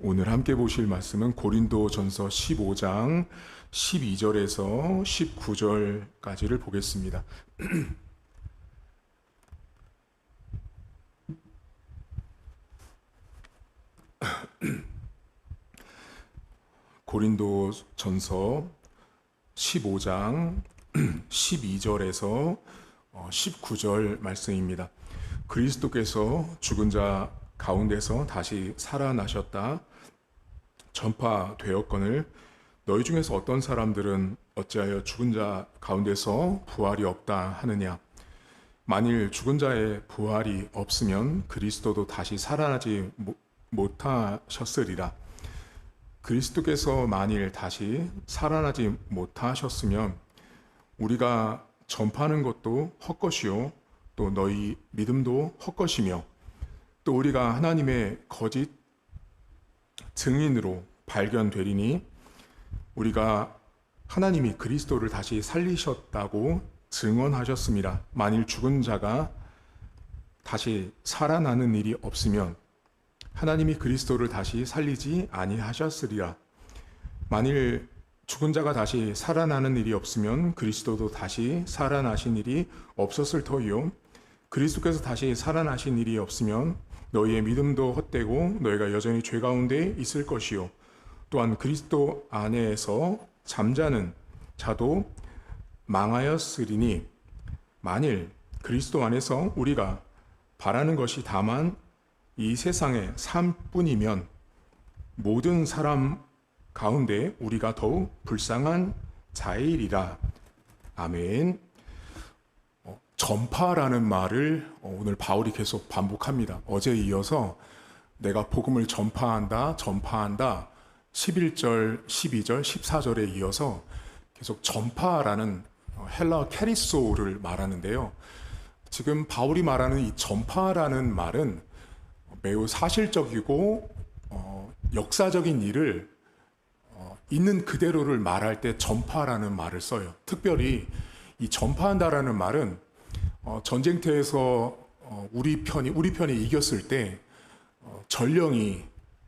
오늘 함께 보실 말씀은 고린도전서 15장 12절에서 19절까지를 보겠습니다. 고린도전서 15장 12절에서 19절 말씀입니다. 그리스도께서 죽은 자 가운데서 다시 살아나셨다 전파되었거늘 너희 중에서 어떤 사람들은 어찌하여 죽은 자 가운데서 부활이 없다 하느냐. 만일 죽은 자의 부활이 없으면 그리스도도 다시 살아나지 못하셨으리라. 그리스도께서 만일 다시 살아나지 못하셨으면 우리가 전파하는 것도 헛것이요 또 너희 믿음도 헛것이며 또 우리가 하나님의 거짓 증인으로 발견되리니 우리가 하나님이 그리스도를 다시 살리셨다고 증언하셨습니다. 만일 죽은 자가 다시 살아나는 일이 없으면 하나님이 그리스도를 다시 살리지 아니하셨으리라. 만일 죽은 자가 다시 살아나는 일이 없으면 그리스도도 다시 살아나신 일이 없었을 터이요 그리스도께서 다시 살아나신 일이 없으면 너희의 믿음도 헛되고 너희가 여전히 죄 가운데 있을 것이요 또한 그리스도 안에서 잠자는 자도 망하였으리니 만일 그리스도 안에서 우리가 바라는 것이 다만 이 세상의 삶뿐이면 모든 사람 가운데 우리가 더욱 불쌍한 자이리라. 아멘. 전파라는 말을 오늘 바울이 계속 반복합니다. 어제에 이어서 내가 복음을 전파한다 11절, 12절, 14절에 이어서 계속 전파라는 헬라어 캐리소를 말하는데요. 지금 바울이 말하는 이 전파라는 말은 매우 사실적이고 역사적인 일을 있는 그대로를 말할 때 전파라는 말을 써요. 특별히 이 전파한다라는 말은 전쟁터에서 우리 편이 이겼을 때 전령이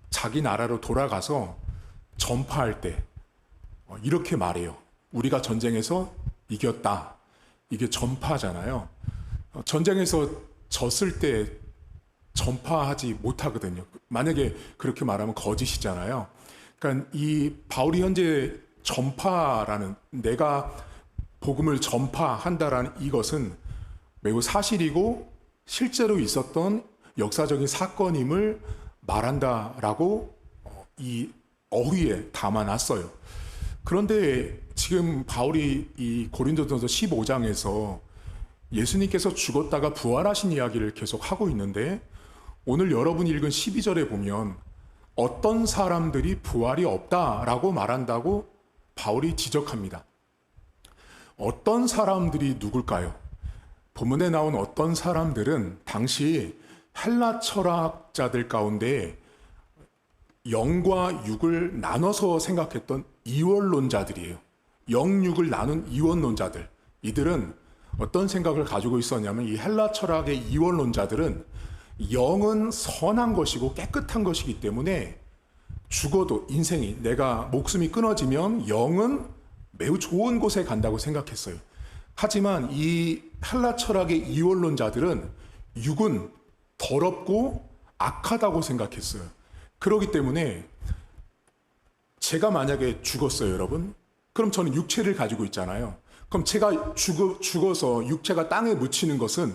자기 나라로 돌아가서 전파할 때 이렇게 말해요. 우리가 전쟁에서 이겼다. 이게 전파잖아요. 전쟁에서 졌을 때 전파하지 못하거든요. 만약에 그렇게 말하면 거짓이잖아요. 그러니까 이 바울이 현재 전파라는 내가 복음을 전파한다라는 이것은 매우 사실이고 실제로 있었던 역사적인 사건임을 말한다라고 이 어휘에 담아놨어요. 그런데 지금 바울이 이 고린도전서 15장에서 예수님께서 죽었다가 부활하신 이야기를 계속 하고 있는데 오늘 여러분이 읽은 12절에 보면 어떤 사람들이 부활이 없다라고 말한다고 바울이 지적합니다. 어떤 사람들이 누굴까요? 본문에 나온 어떤 사람들은 당시 헬라 철학자들 가운데 영과 육을 나눠서 생각했던 이원론자들이에요. 영육을 나눈 이원론자들. 이들은 어떤 생각을 가지고 있었냐면 이 헬라 철학의 이원론자들은 영은 선한 것이고 깨끗한 것이기 때문에 죽어도 인생이 내가 목숨이 끊어지면 영은 매우 좋은 곳에 간다고 생각했어요. 하지만 이 헬라 철학의 이원론자들은 육은 더럽고 악하다고 생각했어요. 그렇기 때문에 제가 만약에 죽었어요, 여러분. 그럼 저는 육체를 가지고 있잖아요. 그럼 제가 죽어서 육체가 땅에 묻히는 것은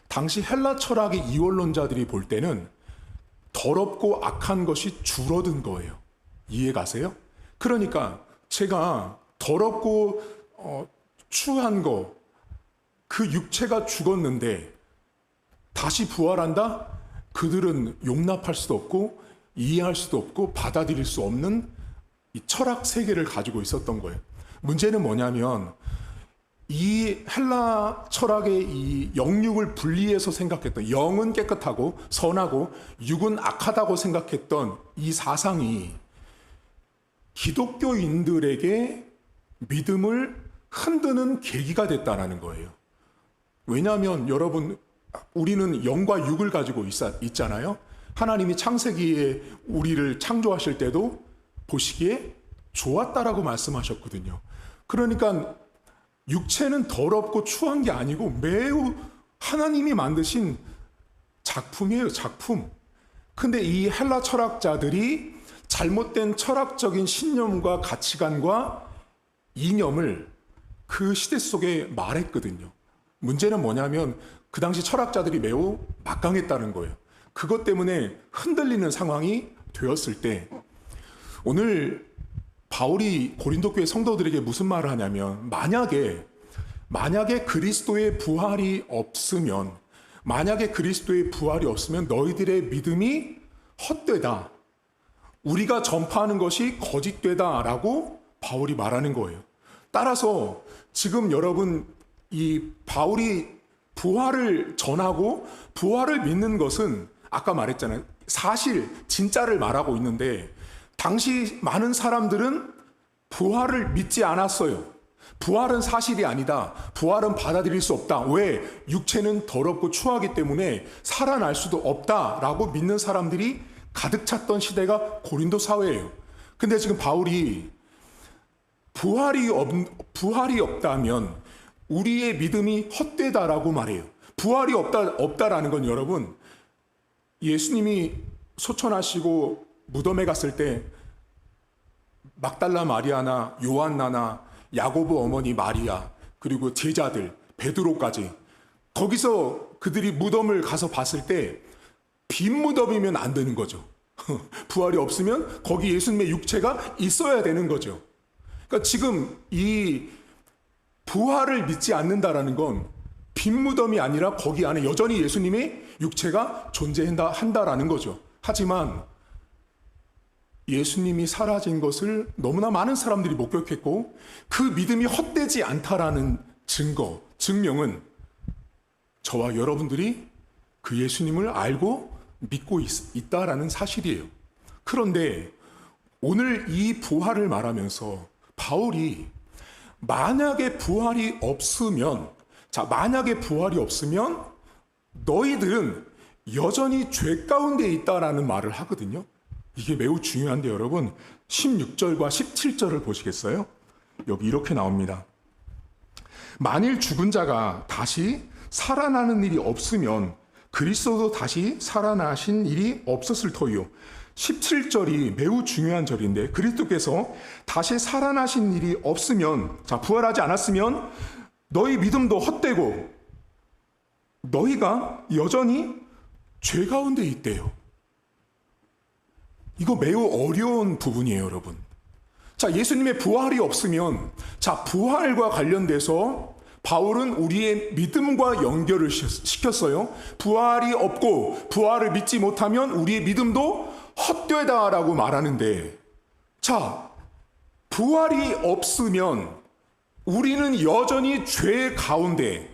당시 헬라 철학의 이원론자들이 볼 때는 더럽고 악한 것이 줄어든 거예요. 이해 가세요? 그러니까 제가 더럽고 추한 거, 그 육체가 죽었는데 다시 부활한다? 그들은 용납할 수도 없고 이해할 수도 없고 받아들일 수 없는 이 철학 세계를 가지고 있었던 거예요. 문제는 뭐냐면 이 헬라 철학의 이 영육을 분리해서 생각했던 영은 깨끗하고 선하고 육은 악하다고 생각했던 이 사상이 기독교인들에게 믿음을 흔드는 계기가 됐다는 거예요. 왜냐하면 여러분 우리는 영과 육을 가지고 있잖아요. 하나님이 창세기에 우리를 창조하실 때도 보시기에 좋았다라고 말씀하셨거든요. 그러니까 육체는 더럽고 추한 게 아니고 매우 하나님이 만드신 작품이에요, 작품. 근데 이 헬라 철학자들이 잘못된 철학적인 신념과 가치관과 이념을 그 시대 속에 말했거든요. 문제는 뭐냐면 그 당시 철학자들이 매우 막강했다는 거예요. 그것 때문에 흔들리는 상황이 되었을 때 오늘 바울이 고린도 교회 성도들에게 무슨 말을 하냐면 만약에 그리스도의 부활이 없으면 너희들의 믿음이 헛되다. 우리가 전파하는 것이 거짓되다라고 바울이 말하는 거예요. 따라서 지금 여러분 이 바울이 부활을 전하고 부활을 믿는 것은 아까 말했잖아요. 사실 진짜를 말하고 있는데 당시 많은 사람들은 부활을 믿지 않았어요. 부활은 사실이 아니다. 부활은 받아들일 수 없다. 왜? 육체는 더럽고 추하기 때문에 살아날 수도 없다라고 믿는 사람들이 가득 찼던 시대가 고린도 사회예요. 근데 지금 바울이 부활이 없다면 우리의 믿음이 헛되다라고 말해요. 부활이 없다라는 건 여러분, 예수님이 소천하시고 무덤에 갔을 때 막달라 마리아나 요한나나 야고보 어머니 마리아 그리고 제자들 베드로까지 거기서 그들이 무덤을 가서 봤을 때 빈 무덤이면 안 되는 거죠. 부활이 없으면 거기 예수님의 육체가 있어야 되는 거죠. 그러니까 지금 이 부활을 믿지 않는다라는 건 빈 무덤이 아니라 거기 안에 여전히 예수님의 육체가 존재한다라는 거죠. 하지만 예수님이 사라진 것을 너무나 많은 사람들이 목격했고 그 믿음이 헛되지 않다라는 증명은 저와 여러분들이 그 예수님을 알고 믿고 있다라는 사실이에요. 그런데 오늘 이 부활을 말하면서 바울이 만약에 부활이 없으면 너희들은 여전히 죄 가운데 있다라는 말을 하거든요. 이게 매우 중요한데 여러분 16절과 17절을 보시겠어요? 여기 이렇게 나옵니다. 만일 죽은 자가 다시 살아나는 일이 없으면 그리스도도 다시 살아나신 일이 없었을 터이요. 17절이 매우 중요한 절인데 그리스도께서 다시 살아나신 일이 없으면 부활하지 않았으면 너희 믿음도 헛되고 너희가 여전히 죄 가운데 있대요. 이거 매우 어려운 부분이에요, 여러분. 예수님의 부활이 없으면 부활과 관련돼서 바울은 우리의 믿음과 연결을 시켰어요. 부활이 없고 부활을 믿지 못하면 우리의 믿음도 헛되다라고 말하는데 부활이 없으면 우리는 여전히 죄 가운데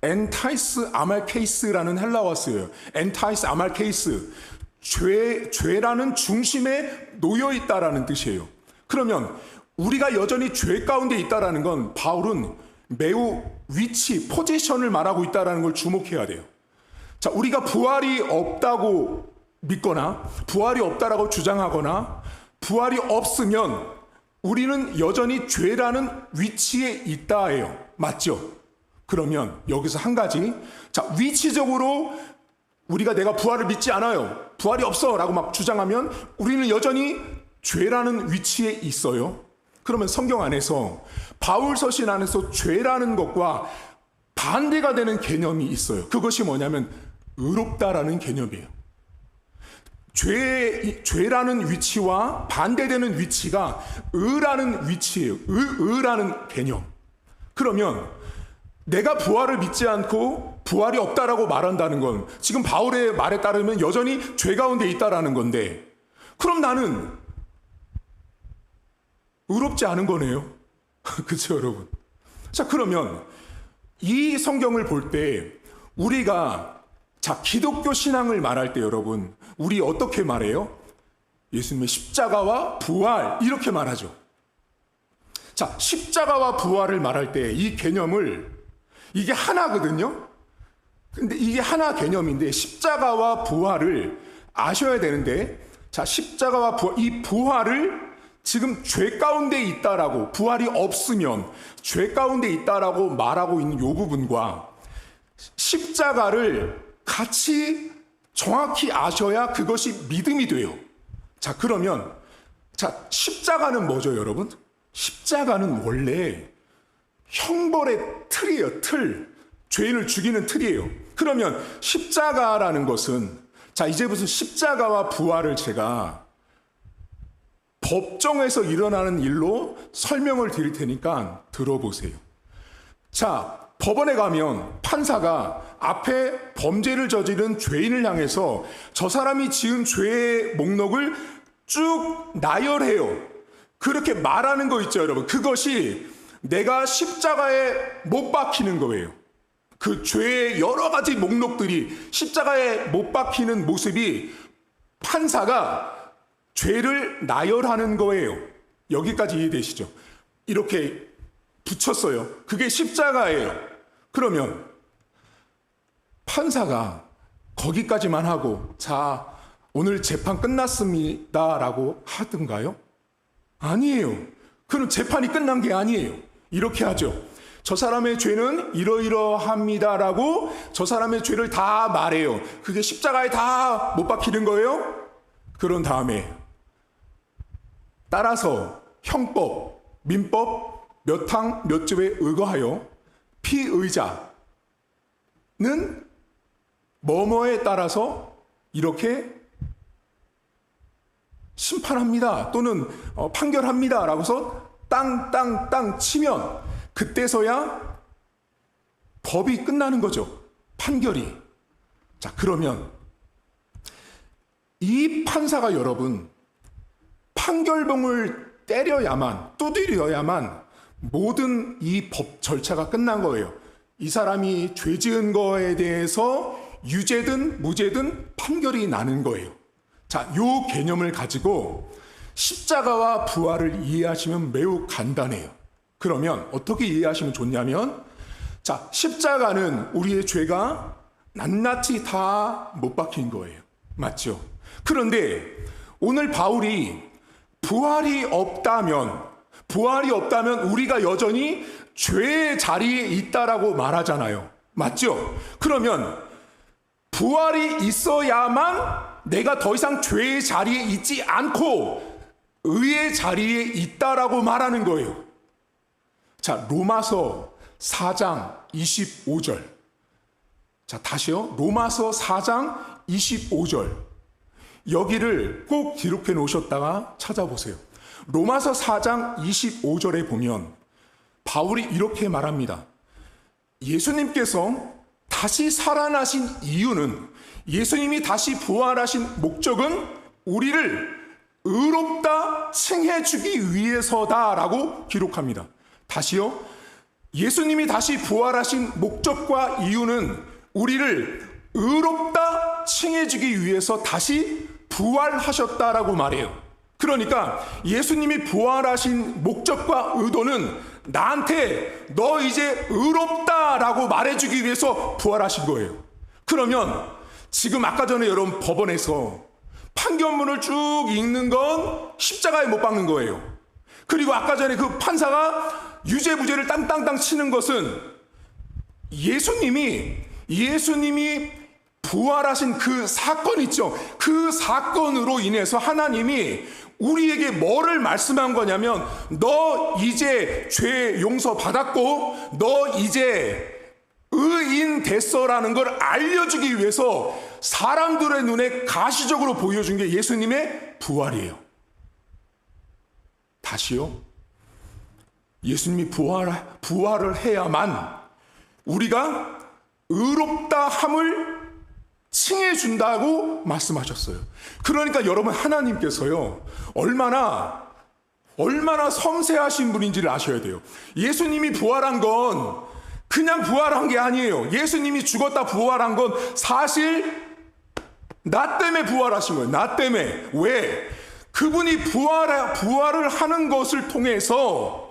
엔타이스 아말케이스라는 헬라어가 쓰여요. 엔타이스 아말케이스 죄라는 중심에 놓여 있다라는 뜻이에요. 그러면 우리가 여전히 죄 가운데 있다라는 건 바울은 매우 포지션을 말하고 있다라는 걸 주목해야 돼요. 우리가 부활이 없다고 믿거나 부활이 없다라고 주장하거나 부활이 없으면 우리는 여전히 죄라는 위치에 있다예요. 맞죠? 그러면 여기서 한 가지 위치적으로 우리가 내가 부활을 믿지 않아요. 부활이 없어 라고 막 주장하면 우리는 여전히 죄라는 위치에 있어요. 그러면 성경 안에서 바울 서신 안에서 죄라는 것과 반대가 되는 개념이 있어요. 그것이 뭐냐면 의롭다라는 개념이에요. 죄라는 위치와 반대되는 위치가 의라는 위치예요. 의라는 개념. 그러면 내가 부활을 믿지 않고 부활이 없다라고 말한다는 건 지금 바울의 말에 따르면 여전히 죄 가운데 있다라는 건데 그럼 나는 의롭지 않은 거네요. 그렇죠, 여러분? 그러면 이 성경을 볼 때 우리가 기독교 신앙을 말할 때 여러분 우리 어떻게 말해요? 예수님의 십자가와 부활 이렇게 말하죠. 십자가와 부활을 말할 때 이 개념을 이게 하나거든요. 근데 이게 하나 개념인데 십자가와 부활을 아셔야 되는데, 자, 십자가와 부활, 이 부활을 지금 죄 가운데 있다라고, 부활이 없으면 죄 가운데 있다라고 말하고 있는 이 부분과 십자가를 같이 정확히 아셔야 그것이 믿음이 돼요. 자, 그러면, 자, 십자가는 뭐죠, 여러분? 십자가는 원래 형벌의 틀이에요, 틀. 죄인을 죽이는 틀이에요. 그러면 십자가라는 것은, 자, 이제부터 십자가와 부활을 제가 법정에서 일어나는 일로 설명을 드릴 테니까 들어보세요. 자, 법원에 가면 판사가 앞에 범죄를 저지른 죄인을 향해서 저 사람이 지은 죄의 목록을 쭉 나열해요. 그렇게 말하는 거 있죠, 여러분. 그것이 내가 십자가에 못 박히는 거예요. 그 죄의 여러 가지 목록들이 십자가에 못 박히는 모습이 판사가 죄를 나열하는 거예요. 여기까지 이해되시죠? 이렇게 붙였어요. 그게 십자가예요. 그러면 판사가 거기까지만 하고, 자, 오늘 재판 끝났습니다라고 하던가요? 아니에요. 그럼 재판이 끝난 게 아니에요. 이렇게 하죠. 저 사람의 죄는 이러이러합니다라고 저 사람의 죄를 다 말해요. 그게 십자가에 다 못 박히는 거예요? 그런 다음에 따라서 형법, 민법 몇 항 몇 조에 의거하여 피의자는 뭐뭐에 따라서 이렇게 심판합니다 또는 판결합니다 라고서 땅땅땅 치면 그때서야 법이 끝나는 거죠. 판결이. 자, 그러면 이 판사가 여러분 판결봉을 때려야만, 두드려야만 모든 이 법 절차가 끝난 거예요. 이 사람이 죄 지은 거에 대해서 유죄든 무죄든 판결이 나는 거예요. 자, 요 개념을 가지고 십자가와 부활을 이해하시면 매우 간단해요. 그러면 어떻게 이해하시면 좋냐면, 자, 십자가는 우리의 죄가 낱낱이 다 못 박힌 거예요. 맞죠? 그런데 오늘 바울이 부활이 없다면 우리가 여전히 죄의 자리에 있다라고 말하잖아요. 맞죠? 그러면 부활이 있어야만 내가 더 이상 죄의 자리에 있지 않고 의의 자리에 있다라고 말하는 거예요. 자, 로마서 4장 25절. 자, 다시요. 로마서 4장 25절. 여기를 꼭 기록해 놓으셨다가 찾아보세요. 로마서 4장 25절에 보면 바울이 이렇게 말합니다. 예수님께서 다시 살아나신 이유는, 예수님이 다시 부활하신 목적은 우리를 의롭다 칭해 주기 위해서다라고 기록합니다. 다시요. 예수님이 다시 부활하신 목적과 이유는 우리를 의롭다 칭해 주기 위해서 다시 부활하셨다라고 말해요. 그러니까 예수님이 부활하신 목적과 의도는 나한테 너 이제 의롭다라고 말해주기 위해서 부활하신 거예요. 그러면 지금 아까 전에 여러분 법원에서 판결문을 쭉 읽는 건 십자가에 못 박는 거예요. 그리고 아까 전에 그 판사가 유죄 무죄를 땅땅땅 치는 것은 예수님이 부활하신 그 사건 있죠. 그 사건으로 인해서 하나님이 우리에게 뭐를 말씀한 거냐면, 너 이제 죄 용서 받았고 너 이제 의인 됐어라는 걸 알려주기 위해서 사람들의 눈에 가시적으로 보여준 게 예수님의 부활이에요. 다시요. 예수님이 부활을 해야만 우리가 의롭다 함을 칭해 준다고 말씀하셨어요. 그러니까 여러분, 하나님께서요 얼마나 섬세하신 분인지를 아셔야 돼요. 예수님이 부활한 건 그냥 부활한 게 아니에요. 예수님이 죽었다 부활한 건 사실 나 때문에 부활하신 거예요. 나 때문에. 왜? 그분이 부활을 하는 것을 통해서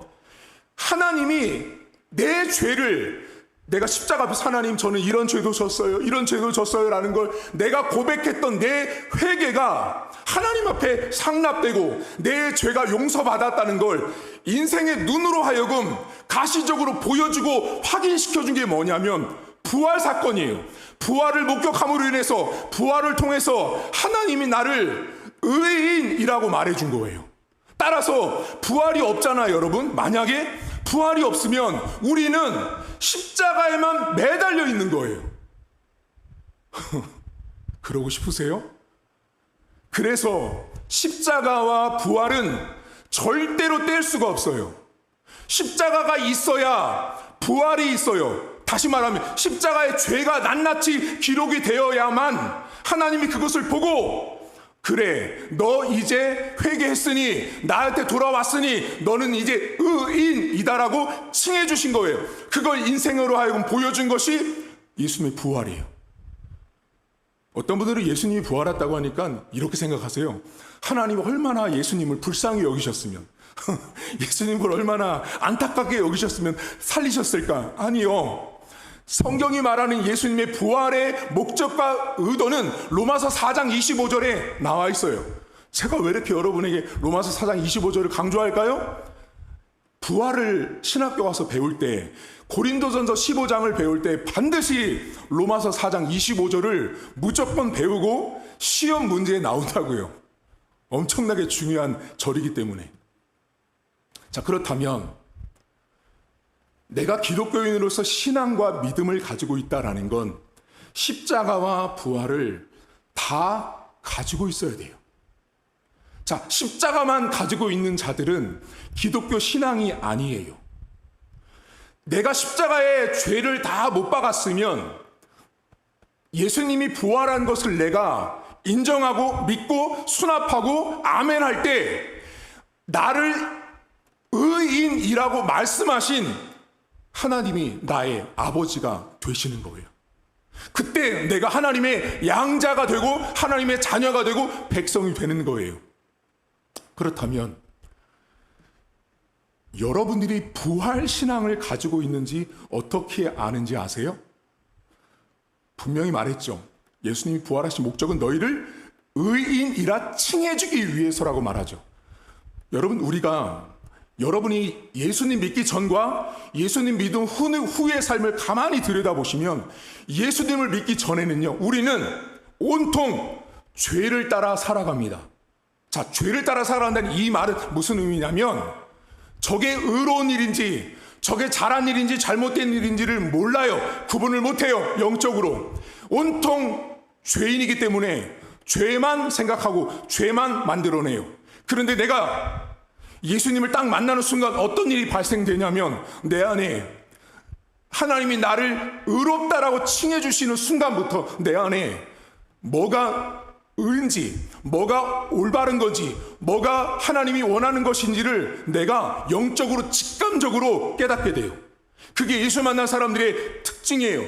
하나님이 내 죄를 내가 십자가 앞에서 하나님 저는 이런 죄도 졌어요, 이런 죄도 졌어요 라는 걸 내가 고백했던 내 회개가 하나님 앞에 상납되고 내 죄가 용서받았다는 걸 인생의 눈으로 하여금 가시적으로 보여주고 확인시켜준 게 뭐냐면 부활 사건이에요. 부활을 목격함으로 인해서 부활을 통해서 하나님이 나를 의인이라고 말해준 거예요. 따라서 부활이 없잖아요, 여러분. 만약에 부활이 없으면 우리는 십자가에만 매달려 있는 거예요. 그러고 싶으세요? 그래서 십자가와 부활은 절대로 뗄 수가 없어요. 십자가가 있어야 부활이 있어요. 다시 말하면 십자가의 죄가 낱낱이 기록이 되어야만 하나님이 그것을 보고 그래, 너 이제 회개했으니 나한테 돌아왔으니 너는 이제 의인이다라고 칭해 주신 거예요. 그걸 인생으로 하여금 보여준 것이 예수님의 부활이에요. 어떤 분들은 예수님이 부활했다고 하니까 이렇게 생각하세요. 하나님이 얼마나 예수님을 불쌍히 여기셨으면 예수님을 얼마나 안타깝게 여기셨으면 살리셨을까? 아니요. 성경이 말하는 예수님의 부활의 목적과 의도는 로마서 4장 25절에 나와 있어요. 제가 왜 이렇게 여러분에게 로마서 4장 25절을 강조할까요? 부활을 신학교 와서 배울 때, 고린도전서 15장을 배울 때 반드시 로마서 4장 25절을 무조건 배우고 시험 문제에 나온다고요. 엄청나게 중요한 절이기 때문에. 자, 그렇다면 내가 기독교인으로서 신앙과 믿음을 가지고 있다라는 건 십자가와 부활을 다 가지고 있어야 돼요. 자, 십자가만 가지고 있는 자들은 기독교 신앙이 아니에요. 내가 십자가의 죄를 다 못 박았으면 예수님이 부활한 것을 내가 인정하고 믿고 수납하고 아멘할 때 나를 의인이라고 말씀하신 하나님이 나의 아버지가 되시는 거예요. 그때 내가 하나님의 양자가 되고 하나님의 자녀가 되고 백성이 되는 거예요. 그렇다면 여러분들이 부활 신앙을 가지고 있는지 어떻게 아는지 아세요? 분명히 말했죠. 예수님이 부활하신 목적은 너희를 의인이라 칭해주기 위해서라고 말하죠. 여러분, 여러분이 예수님 믿기 전과 예수님 믿음 후의 삶을 가만히 들여다보시면 예수님을 믿기 전에는요, 우리는 온통 죄를 따라 살아갑니다. 자, 죄를 따라 살아간다는 이 말은 무슨 의미냐면 저게 의로운 일인지 저게 잘한 일인지 잘못된 일인지를 몰라요. 구분을 못해요. 영적으로. 온통 죄인이기 때문에 죄만 생각하고 죄만 만들어내요. 그런데 내가 예수님을 딱 만나는 순간 어떤 일이 발생되냐면 내 안에 하나님이 나를 의롭다라고 칭해 주시는 순간부터 내 안에 뭐가 의인지, 뭐가 올바른 건지, 뭐가 하나님이 원하는 것인지를 내가 영적으로 직감적으로 깨닫게 돼요. 그게 예수 만난 사람들의 특징이에요.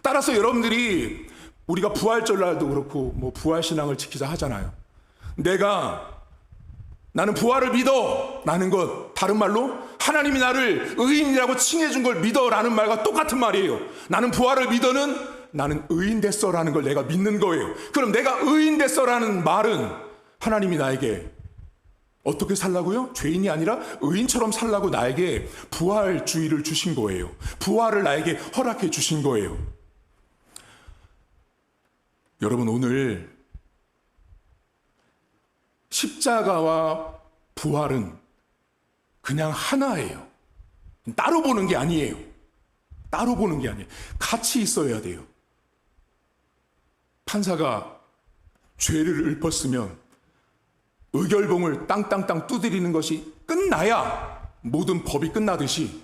따라서 여러분들이 우리가 부활절날도 그렇고 뭐 부활신앙을 지키자 하잖아요. 나는 부활을 믿어 라는 것, 다른 말로 하나님이 나를 의인이라고 칭해준 걸 믿어 라는 말과 똑같은 말이에요. 나는 부활을 믿어는 나는 의인 됐어 라는 걸 내가 믿는 거예요. 그럼 내가 의인 됐어 라는 말은 하나님이 나에게 어떻게 살라고요? 죄인이 아니라 의인처럼 살라고 나에게 부활주의를 주신 거예요. 부활을 나에게 허락해 주신 거예요. 여러분, 오늘 십자가와 부활은 그냥 하나예요. 따로 보는 게 아니에요. 따로 보는 게 아니에요. 같이 있어야 돼요. 판사가 죄를 읊었으면 의결봉을 땅땅땅 두드리는 것이 끝나야 모든 법이 끝나듯이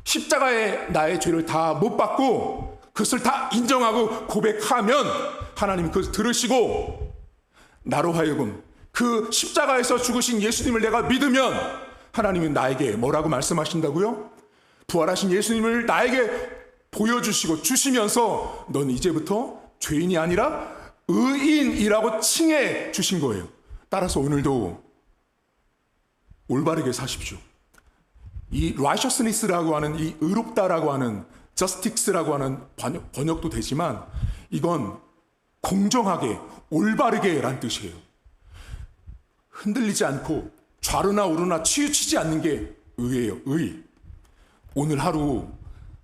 십자가에 나의 죄를 다 못 받고 그것을 다 인정하고 고백하면 하나님이 그것을 들으시고 나로 하여금 그 십자가에서 죽으신 예수님을 내가 믿으면 하나님은 나에게 뭐라고 말씀하신다고요? 부활하신 예수님을 나에게 보여주시고 주시면서 넌 이제부터 죄인이 아니라 의인이라고 칭해 주신 거예요. 따라서 오늘도 올바르게 사십시오. 이 righteousness라고 하는 이 의롭다라고 하는 저스틱스라고 하는 번역도 되지만 이건 공정하게, 올바르게 라는 뜻이에요. 흔들리지 않고 좌로나 우로나 치우치지 않는 게 의예요. 의. 오늘 하루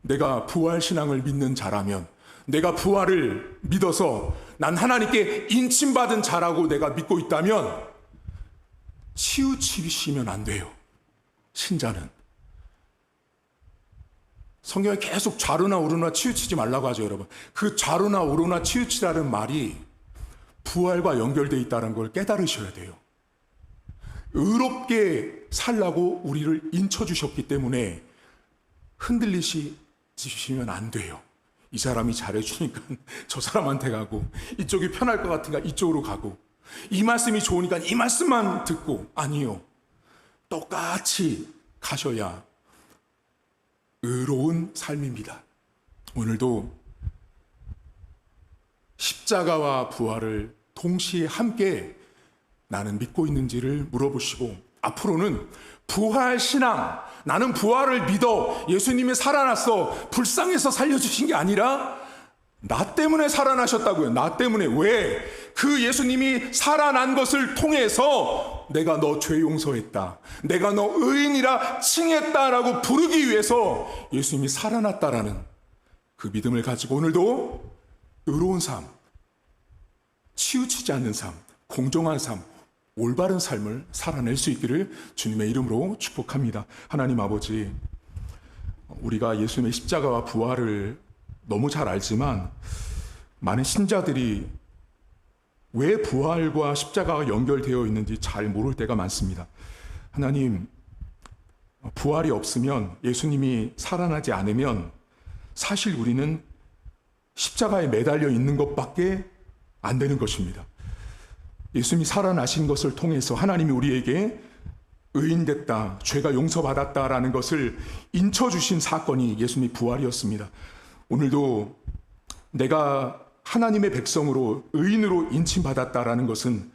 내가 부활신앙을 믿는 자라면, 내가 부활을 믿어서 난 하나님께 인침받은 자라고 내가 믿고 있다면 치우치시면 안 돼요. 신자는. 성경에 계속 좌로나 우로나 치우치지 말라고 하죠, 여러분. 그 좌로나 우로나 치우치라는 말이 부활과 연결되어 있다는 걸 깨달으셔야 돼요. 의롭게 살라고 우리를 인쳐주셨기 때문에 흔들리시면 안 돼요. 이 사람이 잘해주니까 저 사람한테 가고, 이쪽이 편할 것 같으니까 이쪽으로 가고, 이 말씀이 좋으니까 이 말씀만 듣고. 아니요. 똑같이 가셔야 의로운 삶입니다. 오늘도 십자가와 부활을 동시에 함께 나는 믿고 있는지를 물어보시고, 앞으로는 부활 신앙, 나는 부활을 믿어 예수님이 살아났어, 불쌍해서 살려주신 게 아니라 나 때문에 살아나셨다고요. 나 때문에. 왜? 그 예수님이 살아난 것을 통해서 내가 너 죄 용서했다, 내가 너 의인이라 칭했다라고 부르기 위해서 예수님이 살아났다라는 그 믿음을 가지고 오늘도 의로운 삶, 치우치지 않는 삶, 공정한 삶, 올바른 삶을 살아낼 수 있기를 주님의 이름으로 축복합니다. 하나님 아버지, 우리가 예수님의 십자가와 부활을 너무 잘 알지만 많은 신자들이 왜 부활과 십자가가 연결되어 있는지 잘 모를 때가 많습니다. 하나님, 부활이 없으면, 예수님이 살아나지 않으면 사실 우리는 십자가에 매달려 있는 것밖에 안 되는 것입니다. 예수님이 살아나신 것을 통해서 하나님이 우리에게 의인됐다, 죄가 용서받았다라는 것을 인쳐주신 사건이 예수님의 부활이었습니다. 오늘도 내가 하나님의 백성으로, 의인으로 인침받았다라는 것은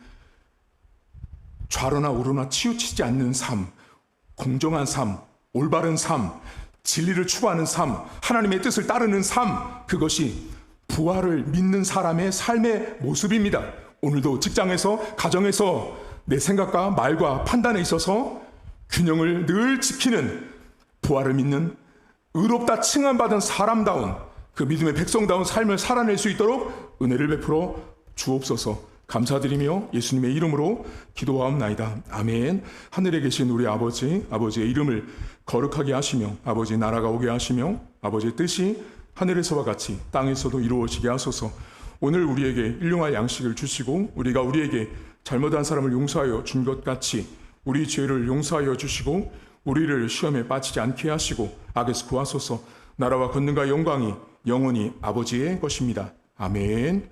좌로나 우로나 치우치지 않는 삶, 공정한 삶, 올바른 삶, 진리를 추구하는 삶, 하나님의 뜻을 따르는 삶, 그것이 부활을 믿는 사람의 삶의 모습입니다. 오늘도 직장에서, 가정에서 내 생각과 말과 판단에 있어서 균형을 늘 지키는, 부활을 믿는 의롭다 칭함받은 사람다운, 그 믿음의 백성다운 삶을 살아낼 수 있도록 은혜를 베풀어 주옵소서. 감사드리며 예수님의 이름으로 기도하옵나이다. 아멘. 하늘에 계신 우리 아버지, 아버지의 이름을 거룩하게 하시며 아버지 나라가 오게 하시며 아버지의 뜻이 하늘에서와 같이 땅에서도 이루어지게 하소서. 오늘 우리에게 일용할 양식을 주시고, 우리가 우리에게 잘못한 사람을 용서하여 준 것 같이 우리 죄를 용서하여 주시고, 우리를 시험에 빠지지 않게 하시고 악에서 구하소서. 나라와 권능과 영광이 영원히 아버지의 것입니다. 아멘.